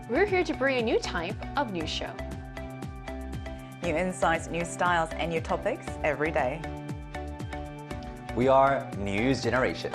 We're here to bring a new type of news show. New insights, new styles, and new topics every day. We are News Generation.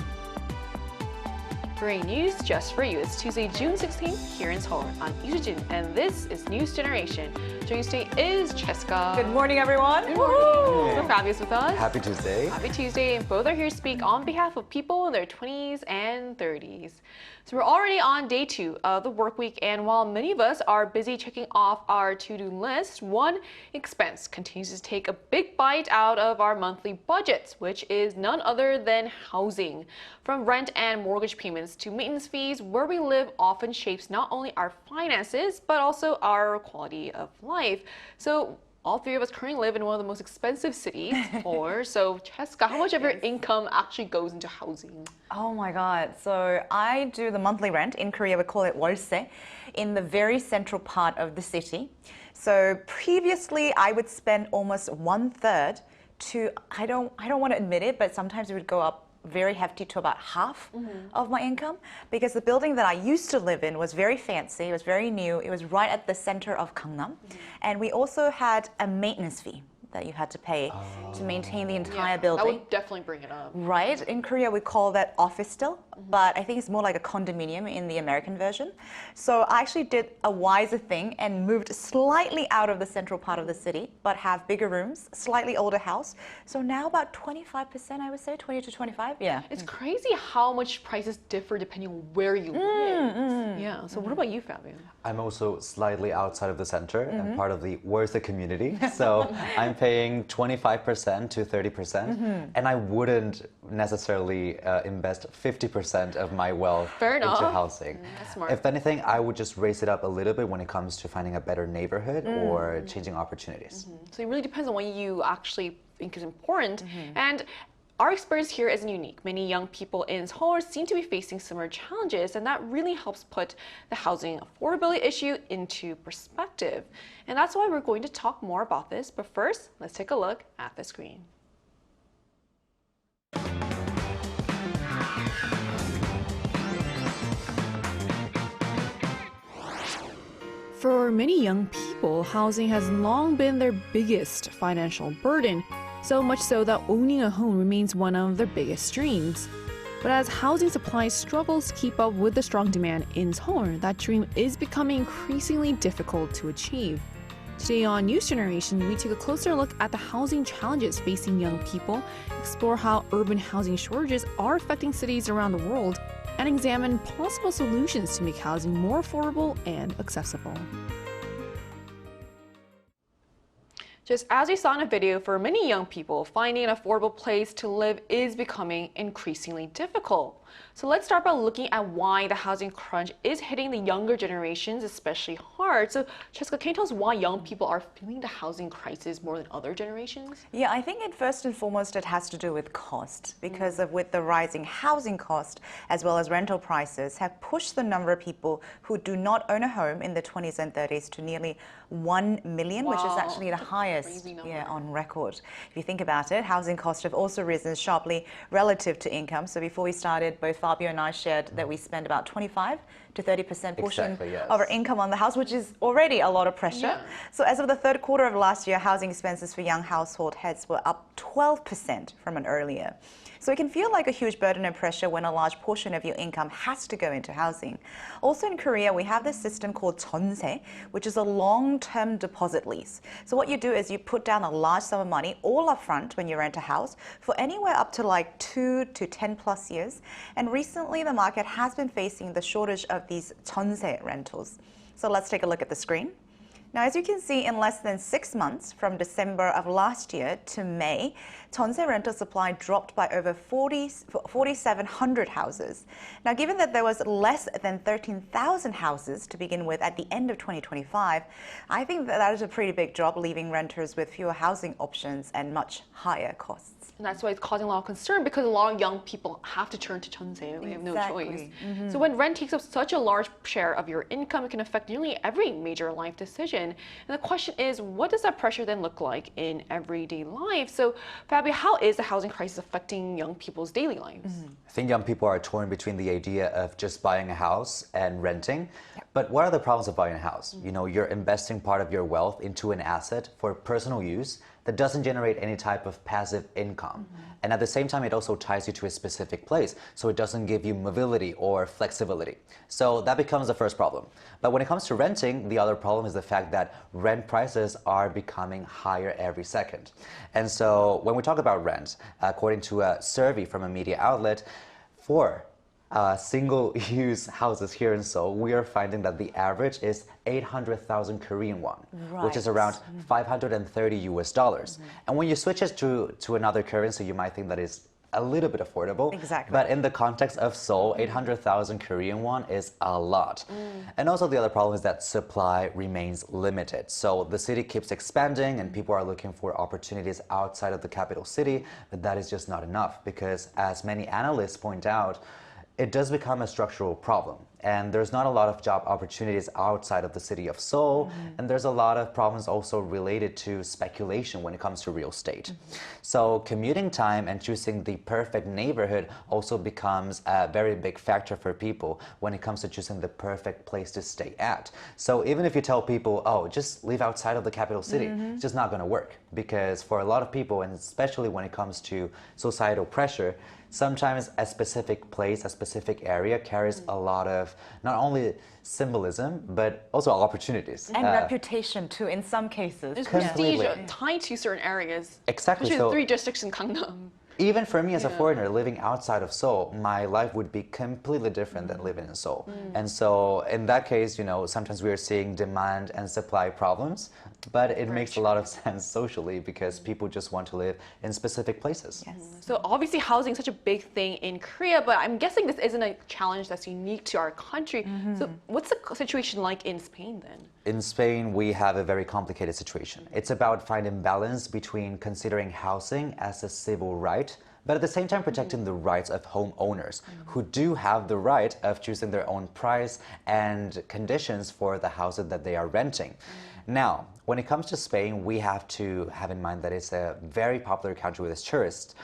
Bringing news just for you. It's Tuesday, June 16th here in Seoul. I'm Yujin, and this is News Generation. Joining us today is Cheska. Good morning, everyone. Good morning. So fabulous with us. Happy Tuesday. Happy Tuesday, and both are here to speak on behalf of people in their 20s and 30s. So we're already on day 2 of the work week, and while many of us are busy checking off our to-do list, one expense continues to take a big bite out of our monthly budgets, which is none other than housing. From rent and mortgage payments to maintenance fees, where we live often shapes not only our finances, but also our quality of life. So all three of us currently live in one of the most expensive cities, Seoul. So Cheska, how much of your income actually goes into housing? Oh my God. So I do the monthly rent. In Korea, we call it 월세, in the very central part of the city. So previously, I would spend almost 1/3 to, I don't want to admit it, but sometimes it would go up very hefty to about half of my income, because the building that I used to live in was very fancy, it was very new, it was right at the center of Gangnam, and we also had a maintenance fee that you had to pay to maintain the entire building. That would definitely bring it up. Right? In Korea, we call that office still, but I think it's more like a condominium in the American version. So I actually did a wiser thing and moved slightly out of the central part of the city, but have bigger rooms, slightly older house. So now about 25%, I would say, 20 to 25, yeah. It's crazy how much prices differ depending on where you live. Yeah, so what about you, Fabian? I'm also slightly outside of the center and part of the Worth community. So I'm paying 25% to 30%, and I wouldn't necessarily invest 50% of my wealth into housing. That's smart. If anything, I would just raise it up a little bit when it comes to finding a better neighborhood or changing opportunities. So it really depends on what you actually think is important. And our experience here isn't unique. Many young people in Seoul seem to be facing similar challenges, and that really helps put the housing affordability issue into perspective. And that's why we're going to talk more about this. But first, let's take a look at the screen. For many young people, housing has long been their biggest financial burden. So much so that owning a home remains one of their biggest dreams. But as housing supply struggles to keep up with the strong demand in Seoul, that dream is becoming increasingly difficult to achieve. Today on News Generation, we take a closer look at the housing challenges facing young people, explore how urban housing shortages are affecting cities around the world, and examine possible solutions to make housing more affordable and accessible. Just as we saw in a video, for many young people, finding an affordable place to live is becoming increasingly difficult. So let's start by looking at why the housing crunch is hitting the younger generations especially hard. So Cheska, can you tell us why young people are feeling the housing crisis more than other generations? Yeah, I think first and foremost it has to do with cost, because with the rising housing cost as well as rental prices have pushed the number of people who do not own a home in the 20s and 30s to nearly 1 million, which is actually the highest on record. If you think about it, housing costs have also risen sharply relative to income. So before we started, both Fabio and I shared that we spend about 25 to 30% portion of our income on the house, which is already a lot of pressure. So as of the third quarter of last year, housing expenses for young household heads were up 12% from an earlier. So it can feel like a huge burden and pressure when a large portion of your income has to go into housing. Also in Korea, we have this system called 전세, which is a long-term deposit lease. So what you do is you put down a large sum of money all up front when you rent a house for anywhere up to like 2 to 10 plus years. And recently the market has been facing the shortage of these 전세 rentals. So let's take a look at the screen. Now, as you can see, in less than 6 months, from December of last year to May, 전세 rental supply dropped by over 4,700 houses. Now, given that there was less than 13,000 houses to begin with at the end of 2025, I think that is a pretty big drop, leaving renters with fewer housing options and much higher costs. And that's why it's causing a lot of concern because a lot of young people have to turn to 전세. They have no choice. Exactly. So when rent takes up such a large share of your income, it can affect nearly every major life decision. And the question is, what does that pressure then look like in everyday life? So, Fabio, how is the housing crisis affecting young people's daily lives? I think young people are torn between the idea of just buying a house and renting. But what are the problems of buying a house? You know, you're investing part of your wealth into an asset for personal use that doesn't generate any type of passive income. And at the same time, it also ties you to a specific place, so it doesn't give you mobility or flexibility. So that becomes the first problem. But when it comes to renting, the other problem is the fact that rent prices are becoming higher every second. And so when we talk about rent, according to a survey from a media outlet, for single-use houses here in Seoul, we are finding that the average is 800,000 Korean won, which is around 530 US dollars. And when you switch it to another currency, you might think that is a little bit affordable. Exactly. But in the context of Seoul, 800,000 Korean won is a lot. And also the other problem is that supply remains limited. So the city keeps expanding and people are looking for opportunities outside of the capital city, but that is just not enough because as many analysts point out, it does become a structural problem. And there's not a lot of job opportunities outside of the city of Seoul. And there's a lot of problems also related to speculation when it comes to real estate. So commuting time and choosing the perfect neighborhood also becomes a very big factor for people when it comes to choosing the perfect place to stay at. So even if you tell people, oh, just live outside of the capital city, it's just not going to work. Because for a lot of people, and especially when it comes to societal pressure, sometimes a specific place, a specific area carries a lot of not only symbolism, but also opportunities. And reputation too, in some cases. There's Completely. prestige tied to certain areas. Exactly. Especially So the three districts in Gangnam. even for me as a foreigner living outside of Seoul, my life would be completely different than living in Seoul. And so in that case, you know, sometimes we are seeing demand and supply problems, but it makes a lot of sense socially because people just want to live in specific places. Yes. So obviously housing is such a big thing in Korea, but I'm guessing this isn't a challenge that's unique to our country. So what's the situation like in Spain then? In Spain, we have a very complicated situation. It's about finding balance between considering housing as a civil right, but at the same time protecting the rights of homeowners who do have the right of choosing their own price and conditions for the houses that they are renting. Now, when it comes to Spain, we have to have in mind that it's a very popular country with tourists.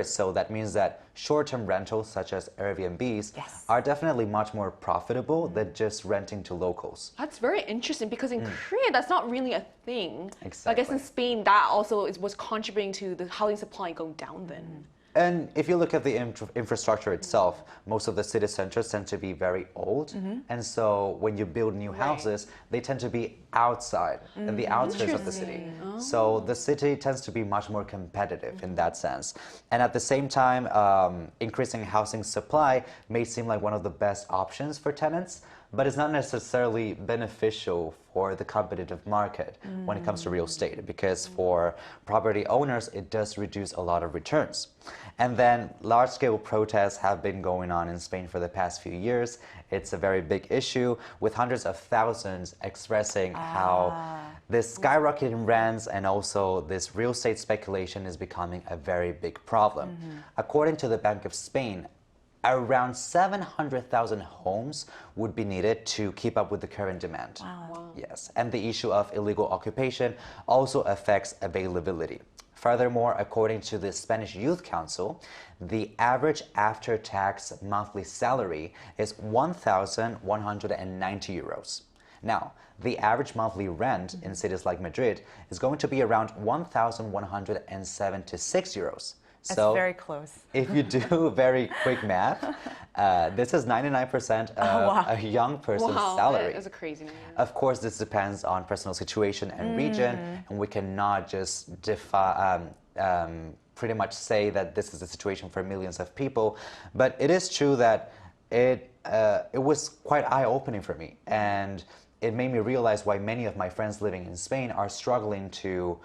So that means that short-term rentals such as Airbnbs are definitely much more profitable than just renting to locals. That's very interesting because in Korea, that's not really a thing. I guess in Exactly. Spain, that also was contributing to the housing supply going down then. And if you look at the infrastructure itself, most of the city centers tend to be very old. And so when you build new houses, they tend to be outside, in the outskirts of the city. So the city tends to be much more competitive in that sense. And at the same time, increasing housing supply may seem like one of the best options for tenants, but it's not necessarily beneficial for the competitive market when it comes to real estate, because for property owners, it does reduce a lot of returns. And then large-scale protests have been going on in Spain for the past few years. It's a very big issue, with hundreds of thousands expressing how this skyrocketing rents and also this real estate speculation is becoming a very big problem. According to the Bank of Spain, around 700,000 homes would be needed to keep up with the current demand. Wow. Yes, and the issue of illegal occupation also affects availability. Furthermore, according to the Spanish Youth Council, the average after-tax monthly salary is 1,190 euros. Now, the average monthly rent in cities like Madrid is going to be around 1,176 euros. That's So very close. if you do very quick math, this is 99% of a young person's salary. That is a crazy number. Of course, this depends on personal situation and region, and we cannot just pretty much say that this is the situation for millions of people. But it is true that it was quite eye-opening for me, and it made me realize why many of my friends living in Spain are struggling to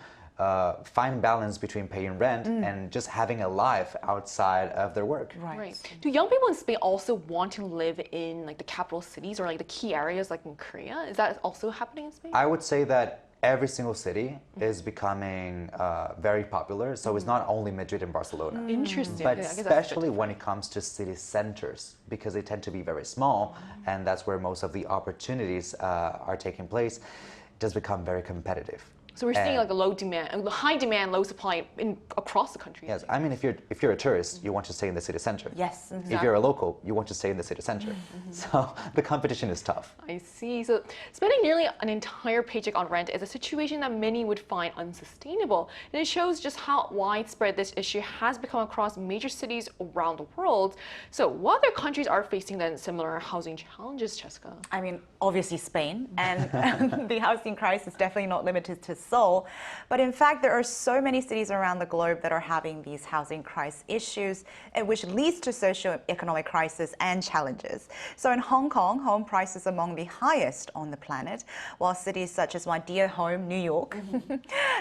find balance between paying rent and just having a life outside of their work. Right. Do young people in Spain also want to live in like the capital cities or like the key areas like in Korea? Is that also happening in Spain? I would say that every single city is becoming very popular. So it's not only Madrid and Barcelona. Interesting. But Okay, I guess that's especially when it comes to city centers, because they tend to be very small, and that's where most of the opportunities are taking place, it does become very competitive. So we're seeing And- like a low demand, high demand, low supply across the country. Yes, I mean, if you're a tourist, you want to stay in the city center. Yes. If you're a local, you want to stay in the city center. So the competition is tough. I see. So spending nearly an entire paycheck on rent is a situation that many would find unsustainable. And it shows just how widespread this issue has become across major cities around the world. So what other countries are facing then similar housing challenges, Cheska? I mean, obviously Spain, and the housing crisis is definitely not limited to Seoul. But in fact, there are so many cities around the globe that are having these housing crisis issues, which leads to socio-economic crisis and challenges. So in Hong Kong, home prices are among the highest on the planet, while cities such as my dear home, New York,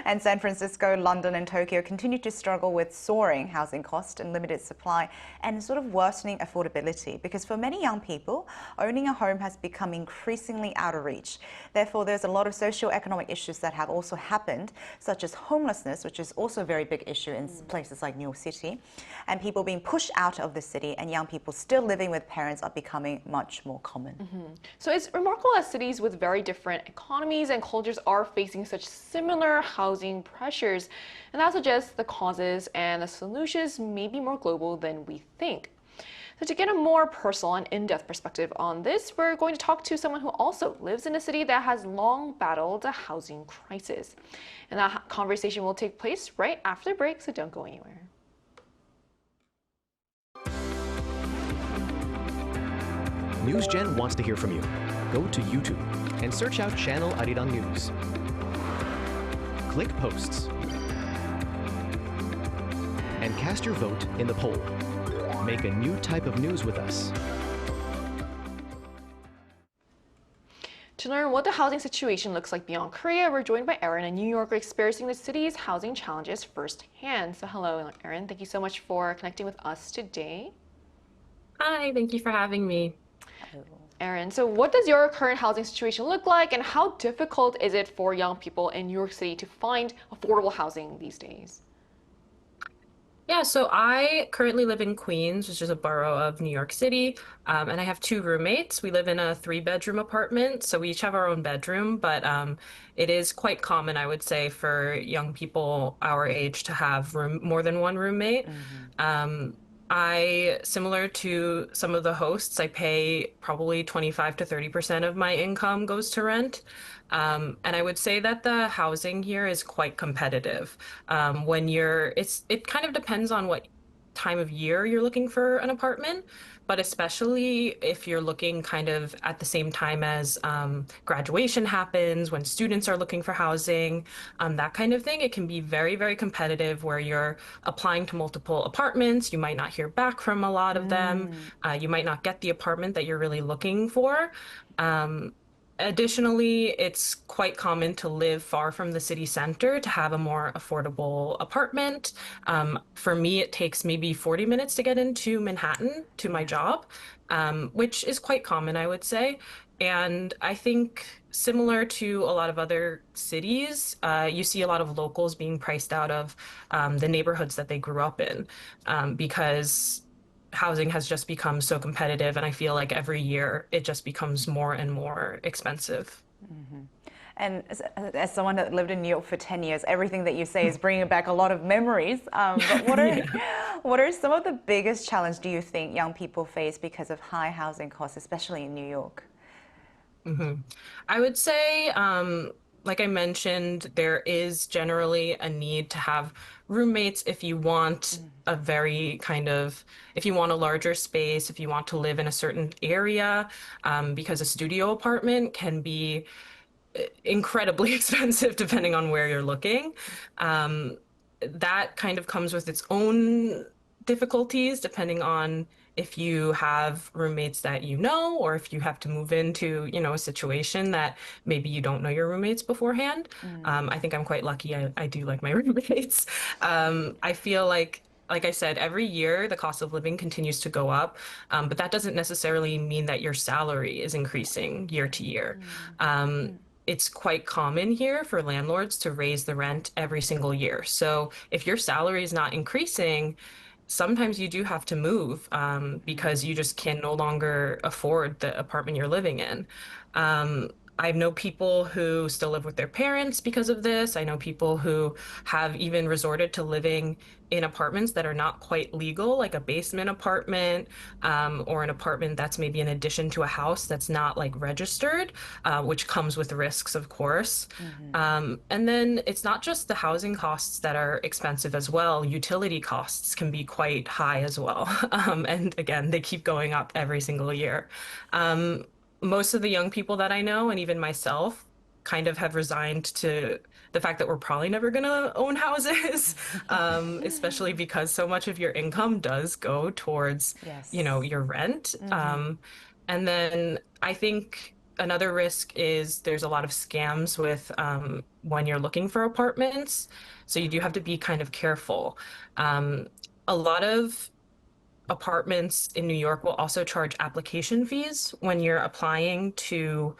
and San Francisco, London, and Tokyo continue to struggle with soaring housing costs and limited supply and sort of worsening affordability. Because for many young people, owning a home has become increasingly out of reach. Therefore, there's a lot of socio-economic issues that have also happened, such as homelessness, which is also a very big issue in places like New York City, and people being pushed out of the city, and young people still living with parents are becoming much more common. So it's remarkable that cities with very different economies and cultures are facing such similar housing pressures. And that suggests the causes and the solutions may be more global than we think. So to get a more personal and in-depth perspective on this, we're going to talk to someone who also lives in a city that has long battled a housing crisis. And that conversation will take place right after the break, so don't go anywhere. NewsGen wants to hear from you. Go to YouTube and search out Channel Arirang News. Click Posts and cast your vote in the poll. Make a new type of news with us. To learn what the housing situation looks like beyond Korea, we're joined by Erin, a New Yorker experiencing the city's housing challenges firsthand. So hello, Erin. Thank you so much for connecting with us today. Hi, thank you for having me. Erin, so what does your current housing situation look like, and how difficult is it for young people in New York City to find affordable housing these days? Yeah, so I currently live in Queens, which is a borough of New York City, and I have two roommates. We live in a three-bedroom apartment, so we each have our own bedroom, but it is quite common, I would say, for young people our age to have more than one roommate. Similar to some of the hosts, I pay probably 25 to 30% of my income goes to rent. And I would say that the housing here is quite competitive. It kind of depends on what time of year you're looking for an apartment, but especially if you're looking kind of at the same time as graduation happens, when students are looking for housing, that kind of thing, it can be very, very competitive where you're applying to multiple apartments. You might not hear back from a lot of them. You might not get the apartment that you're really looking for. Additionally, it's quite common to live far from the city center to have a more affordable apartment. For me, it takes maybe 40 minutes to get into Manhattan to my job, which is quite common, I would say. And I think similar to a lot of other cities, you see a lot of locals being priced out of the neighborhoods that they grew up in because housing has just become so competitive, and I feel like every year it just becomes more and more expensive. And as someone that lived in New York for 10 years, everything that you say is bringing back a lot of memories. But what are some of the biggest challenges do you think young people face because of high housing costs, especially in New York? I would say, like I mentioned, there is generally a need to have roommates if you want if you want a larger space, if you want to live in a certain area, because a studio apartment can be incredibly expensive depending on where you're looking. That kind of comes with its own difficulties depending on if you have roommates that you know, or if you have to move into, a situation that maybe you don't know your roommates beforehand. I think I'm quite lucky. I do like my roommates. I feel like I said, every year the cost of living continues to go up, but that doesn't necessarily mean that your salary is increasing year to year. it's quite common here for landlords to raise the rent every single year. So if your salary is not increasing, sometimes you do have to move because you just can no longer afford the apartment you're living in. I know people who still live with their parents because of this. I know people who have even resorted to living in apartments that are not quite legal, like a basement apartment, or an apartment that's maybe an addition to a house that's not like registered, which comes with risks, of course. And then it's not just the housing costs that are expensive as well. Utility costs can be quite high as well. And again, they keep going up every single year. Most of the young people that I know, and even myself, kind of have resigned to the fact that we're probably never going to own houses, especially because so much of your income does go towards, Yes. your rent. And then I think another risk is there's a lot of scams with when you're looking for apartments. So you do have to be kind of careful. A lot of apartments in New York will also charge application fees when you're applying to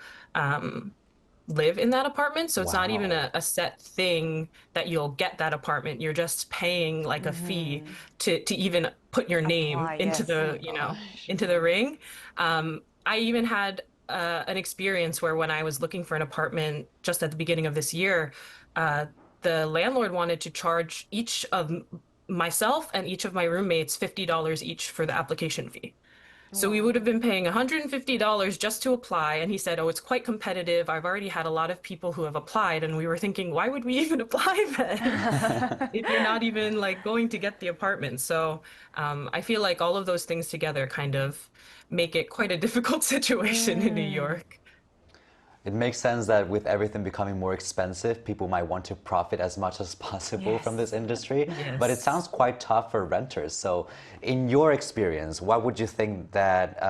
live in that apartment. So it's not even Wow. a set thing that you'll get that apartment. You're just paying like a fee to even put your name Apply, into yes. the, into the ring. I even had an experience where when I was looking for an apartment just at the beginning of this year, the landlord wanted to charge each of myself and each of my roommates $50 each for the application fee. So we would have been paying $150 just to apply. And he said, oh, it's quite competitive. I've already had a lot of people who have applied. And we were thinking, why would we even apply then if you're not even like going to get the apartment? So I feel like all of those things together kind of make it quite a difficult situation in New York. It makes sense that with everything becoming more expensive, people might want to profit as much as possible from this industry. But it Yes. sounds quite tough for renters. So, in your experience, what would you think that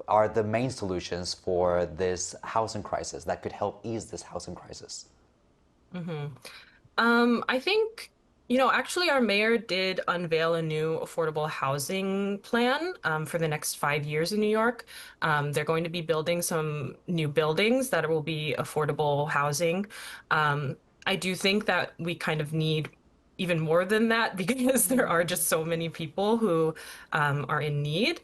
are the main solutions for this housing crisis that could help ease this housing crisis? I think, actually, our mayor did unveil a new affordable housing plan for the next 5 years in New York. They're going to be building some new buildings that will be affordable housing. I do think that we kind of need even more than that because there are just so many people who are in need.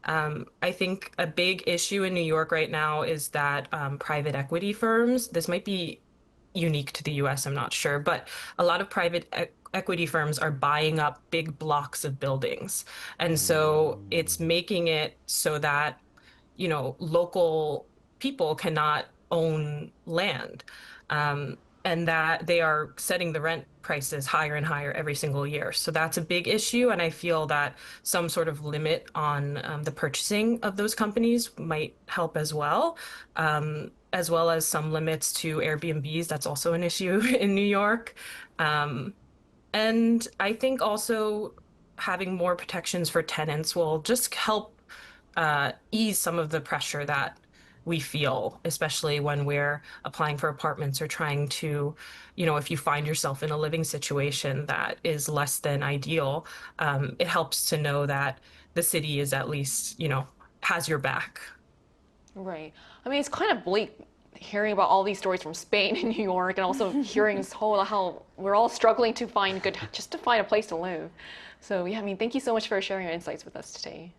I think a big issue in New York right now is that private equity firms, this might be unique to the US, I'm not sure, but a lot of private equity firms are buying up big blocks of buildings. And so it's making it so that, local people cannot own land. And that they are setting the rent prices higher and higher every single year. So that's a big issue. And I feel that some sort of limit on the purchasing of those companies might help as well as some limits to Airbnbs. That's also an issue in New York. And I think also having more protections for tenants will just help ease some of the pressure that we feel, especially when we're applying for apartments or trying to, if you find yourself in a living situation that is less than ideal, it helps to know that the city is at least, has your back. Right. I mean, it's kind of bleak hearing about all these stories from Spain and New York, and also hearing this whole how we're all struggling to find just to find a place to live. So yeah, I mean, thank you so much for sharing your insights with us today.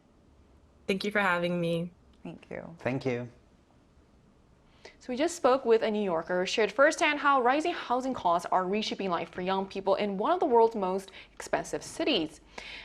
Thank you for having me. Thank you. Thank you. So we just spoke with a New Yorker who shared firsthand how rising housing costs are reshaping life for young people in one of the world's most expensive cities.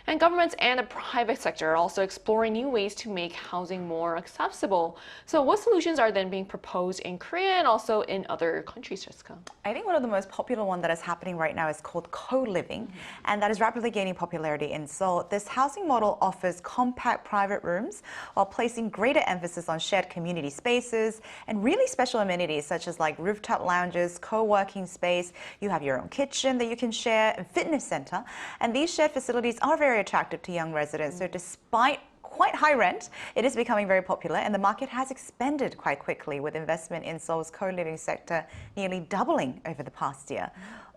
And governments and the private sector are also exploring new ways to make housing more accessible. So what solutions are then being proposed in Korea and also in other countries, Jessica? I think one of the most popular one that is happening right now is called co-living, and that is rapidly gaining popularity in Seoul. This housing model offers compact private rooms while placing greater emphasis on shared community spaces and really special amenities such as like rooftop lounges, co-working space. You have your own kitchen that you can share, and fitness center. And these shared facilities are very attractive to young residents. So despite quite high rent, it is becoming very popular, and the market has expanded quite quickly with investment in Seoul's co-living sector nearly doubling over the past year.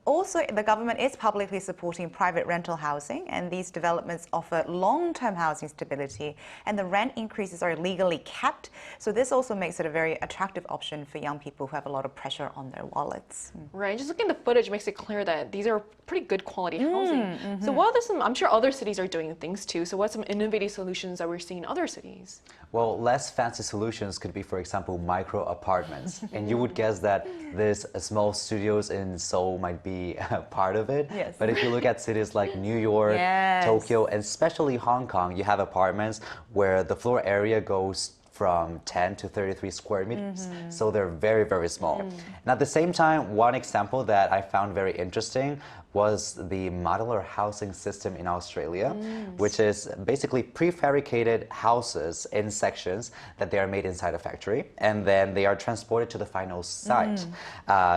Also, the government is publicly supporting private rental housing, and these developments offer long-term housing stability, and the rent increases are legally capped. So this also makes it a very attractive option for young people who have a lot of pressure on their wallets. Right, just looking at the footage makes it clear that these are pretty good quality housing. So what are some, I'm sure other cities are doing things too, so what's some innovative solutions that we're seeing in other cities? Well, less fancy solutions could be, for example, micro apartments. And you would guess that this small studios in Seoul might be part of it. Yes. But if you look at cities like New York, Yes. Tokyo, and especially Hong Kong, you have apartments where the floor area goes from 10 to 33 square meters. So they're very, very small. And at the same time, one example that I found very interesting was the modular housing system in Australia, which is basically prefabricated houses in sections that they are made inside a factory, and then they are transported to the final site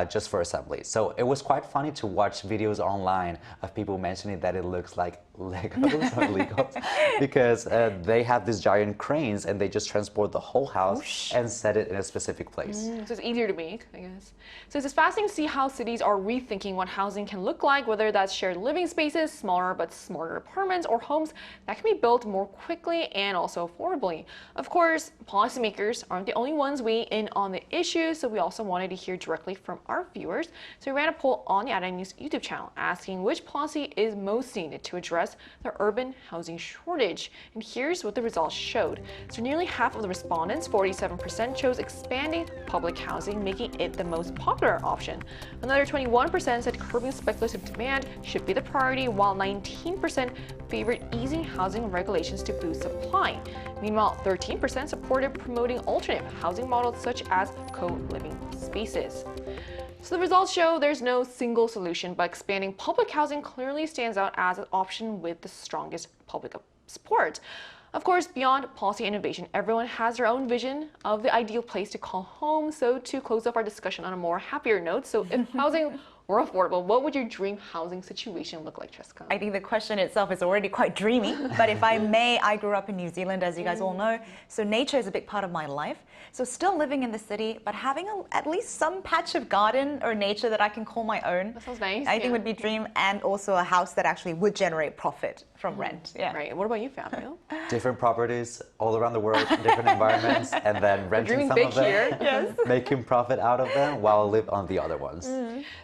just for assembly. So it was quite funny to watch videos online of people mentioning that it looks like Legos, because they have these giant cranes and they just transport the whole house and set it in a specific place. So it's easier to make, I guess. So it's fascinating to see how cities are rethinking what housing can look like, whether that's shared living spaces, smaller but smarter apartments, or homes that can be built more quickly and also affordably. Of course, policymakers aren't the only ones weighing in on the issue, so we also wanted to hear directly from our viewers. So we ran a poll on the Arirang News YouTube channel asking which policy is most needed to address the urban housing shortage. And here's what the results showed. So nearly half of the respondents, 47%, chose expanding public housing, making it the most popular option. Another 21% said curbing speculative demand should be the priority, while 19% favored easing housing regulations to boost supply. Meanwhile, 13% supported promoting alternate housing models such as co-living spaces. So the results show there's no single solution, but expanding public housing clearly stands out as an option with the strongest public support. Of course, beyond policy innovation, everyone has their own vision of the ideal place to call home. So to close off our discussion on a more happier note, so if housing were affordable, what would your dream housing situation look like, Jessica? I think the question itself is already quite dreamy, but if I may, I grew up in New Zealand, as you guys all know, so nature is a big part of my life. So still living in the city, but having at least some patch of garden or nature that I can call my own. That sounds nice. I think would be dream, and also a house that actually would generate profit from rent. Yeah. Right. What about you, Fabio? Different properties all around the world, different environments, and then renting dreaming some big of them, here. Yes. making profit out of them while live on the other ones.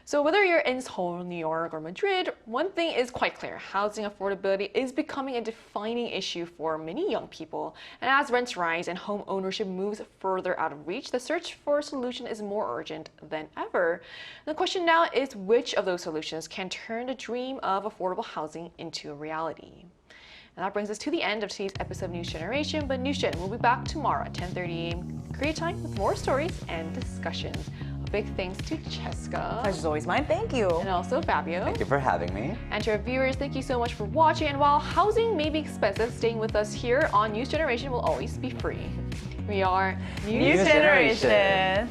So whether you're in Seoul, New York, or Madrid, one thing is quite clear. Housing affordability is becoming a defining issue for many young people. And as rents rise and home ownership moves further out of reach, the search for a solution is more urgent than ever. The question now is which of those solutions can turn the dream of affordable housing into a reality? And that brings us to the end of today's episode of News Generation, but News Gen will be back tomorrow at 10:30 a.m. Korea time with more stories and discussions. A big thanks to Jessica. Pleasure's always mine. Thank you. And also Fabio. Thank you for having me. And to our viewers, thank you so much for watching. And while housing may be expensive, staying with us here on News Generation will always be free. We are News Generation.